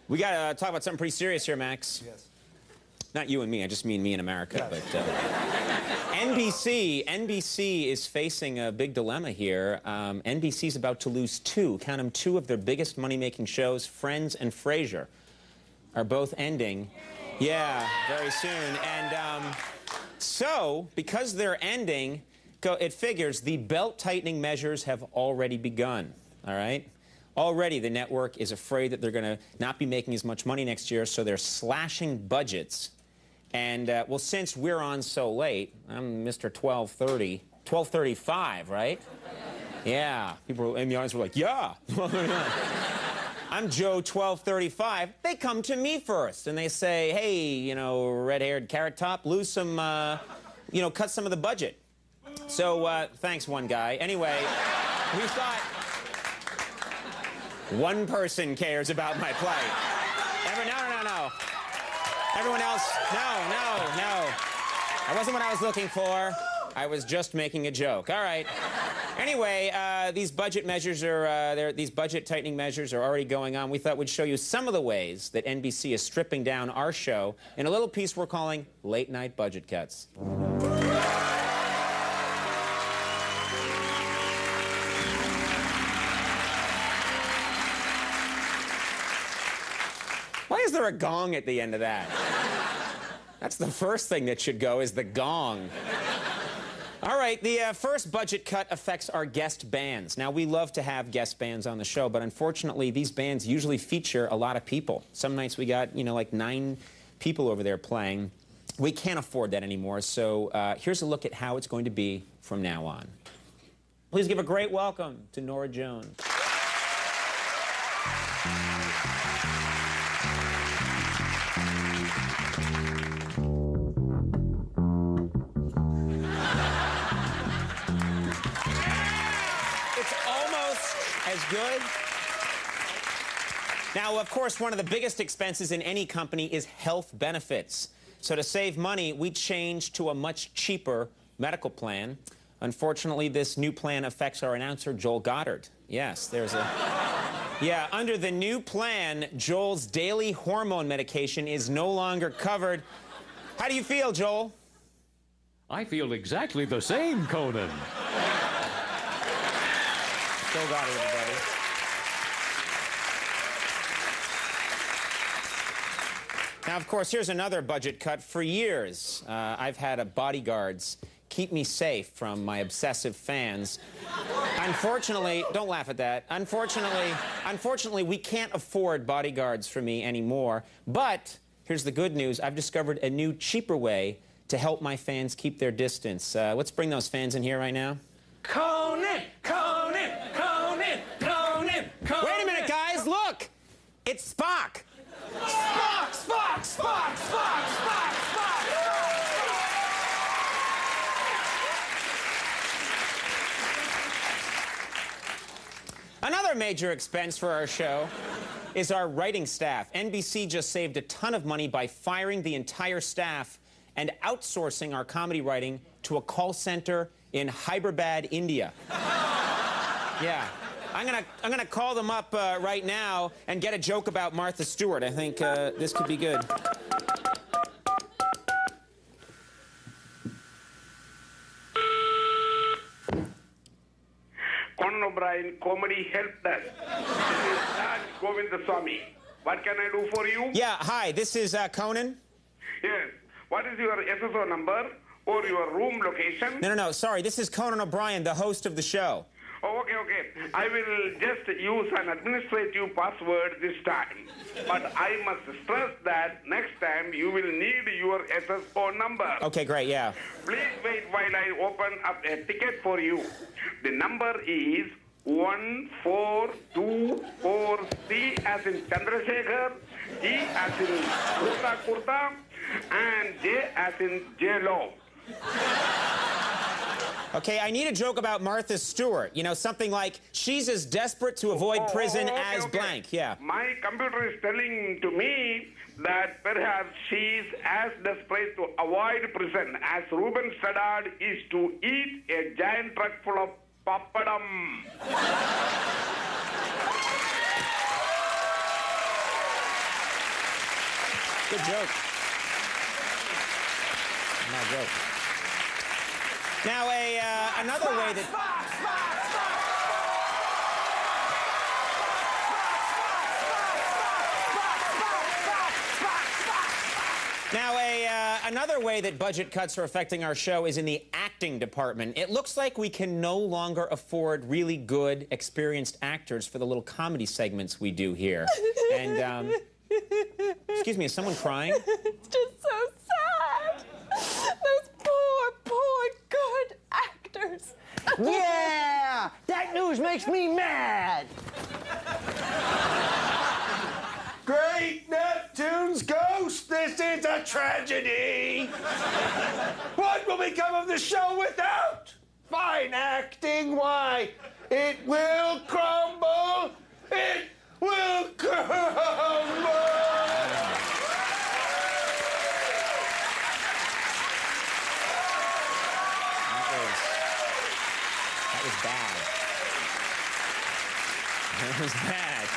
We got to talk about something pretty serious here, Max. Yes. Not you and me, I just mean me in America. Yes. But NBC is facing a big dilemma here. NBC's about to lose count them, two of their biggest money-making shows. Friends and Frasier are both ending. Yeah, very soon. And so, because they're ending, it figures the belt-tightening measures have already begun, all right? Already, the network is afraid that they're going to not be making as much money next year, so they're slashing budgets. And, well, since we're on so late, I'm Mr. 12:30, 12:35, right? Yeah. People in the audience were like, yeah. I'm Joe 12:35. They come to me first, and they say, hey, you know, red-haired carrot top, lose some, you know, cut some of the budget. So, thanks, one guy. Anyway, we thought one person cares about my plight. No. Everyone else, no. That wasn't what I was looking for. I was just making a joke. All right. Anyway, these budget measures are, these budget tightening measures are already going on. We thought we'd show you some of the ways that NBC is stripping down our show in a little piece we're calling Late Night Budget Cuts. Why is there a gong at the end of that? That's the first thing that should go, is the gong. All right, the first budget cut affects our guest bands. Now, we love to have guest bands on the show, but unfortunately, these bands usually feature a lot of people. Some nights we got, you know, like 9 people over there playing. We can't afford that anymore, so here's a look at how it's going to be from now on. Please give a great welcome to Norah Jones. As good. Now, of course, one of the biggest expenses in any company is health benefits. So to save money, we changed to a much cheaper medical plan. Unfortunately, this new plan affects our announcer, Joel Goddard. Yes, there's a... Yeah, under the new plan, Joel's daily hormone medication is no longer covered. How do you feel, Joel? I feel exactly the same, Conan. Joel Goddard, everybody. Now, of course, here's another budget cut. For years, I've had bodyguards keep me safe from my obsessive fans. Unfortunately, don't laugh at that. Unfortunately, we can't afford bodyguards for me anymore. But here's the good news. I've discovered a new, cheaper way to help my fans keep their distance. Let's bring those fans in here right now. Conan! Conan! Conan! Conan! Conan! Wait a minute, guys, look! It's Spock! Spock! Spock! Spock! Spock! Spock! Spock! Another major expense for our show is our writing staff. NBC just saved a ton of money by firing the entire staff and outsourcing our comedy writing to a call center in Hyderabad, India. Yeah. I'm gonna call them up right now and get a joke about Martha Stewart. I think this could be good. Conan O'Brien, Comedy Help Desk. This is Raj Govindaswamy. What can I do for you? Yeah, hi, this is Conan. Yes. What is your SSO number or your room location? No, sorry, this is Conan O'Brien, the host of the show. Oh, okay. I will just use an administrative password this time. But I must stress that next time you will need your SSO number. Okay, great, yeah. Please wait while I open up a ticket for you. The number is 1424, C as in Chandrasekhar, G as in Kurta, and J as in J-Lo. Okay, I need a joke about Martha Stewart. You know, something like, she's as desperate to avoid prison as blank. Yeah. My computer is telling to me that perhaps she's as desperate to avoid prison as Ruben Studdard is to eat a giant truck full of papadam. Good joke. No joke. Now, another way that... Now, another way that budget cuts are affecting our show is in the acting department. It looks like we can no longer afford really good, experienced actors for the little comedy segments we do here. And, excuse me, is someone crying? It's just so sad. Those poor, good actors. Yeah! That news makes me mad! Great Neptune's ghost! This is a tragedy! What will become of the show without fine acting? Why, it will crumble! It will crumble! That was bad. That was bad.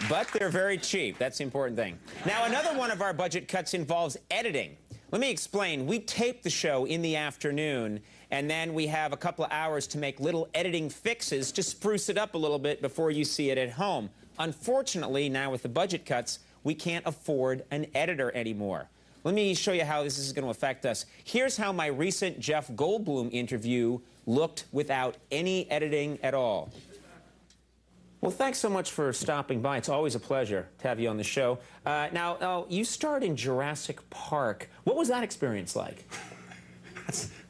But they're very cheap. That's the important thing. Now, another one of our budget cuts involves editing. Let me explain. We tape the show in the afternoon, and then we have a couple of hours to make little editing fixes to spruce it up a little bit before you see it at home. Unfortunately, now with the budget cuts, we can't afford an editor anymore. Let me show you how this is going to affect us. Here's how my recent Jeff Goldblum interview looked without any editing at all. Well, thanks so much for stopping by. It's always a pleasure to have you on the show. Now, you starred in Jurassic Park. What was that experience like?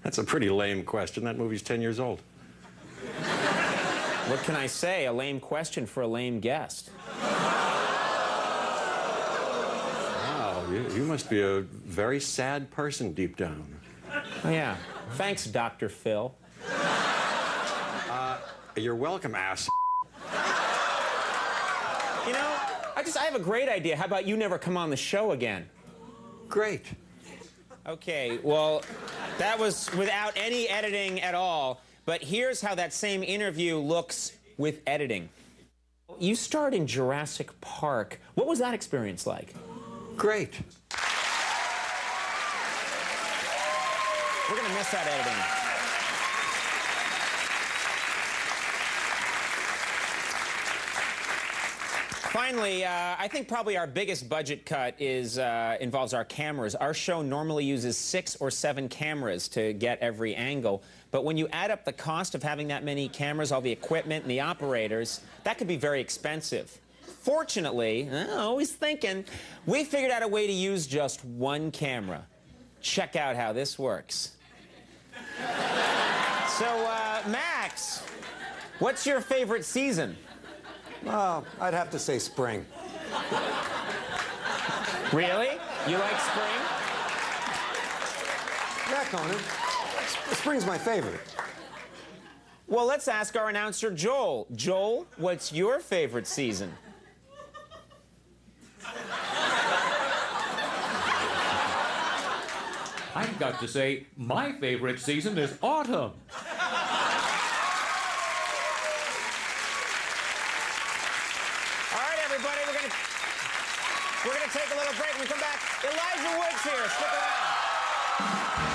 That's a pretty lame question. That movie's 10 years old. What can I say? A lame question for a lame guest. Wow, you must be a very sad person deep down. Oh, yeah. Thanks, Dr. Phil. You're welcome, ass. You know, I have a great idea. How about you never come on the show again? Great. Okay, well, that was without any editing at all. But here's how that same interview looks with editing. You starred in Jurassic Park. What was that experience like? Great. We're going to miss that editing. Finally, I think probably our biggest budget cut involves our cameras. Our show normally uses 6 or 7 cameras to get every angle. But when you add up the cost of having that many cameras, all the equipment and the operators, that could be very expensive. Fortunately, always thinking, we figured out a way to use just one camera. Check out how this works. So, Max, what's your favorite season? I'd have to say spring. Really? You like spring? Yeah, Conan. Spring's my favorite. Well, let's ask our announcer, Joel. Joel, what's your favorite season? I've got to say, my favorite season is autumn. We're gonna take a little break. When we come back, Elijah Wood's here. Stick around.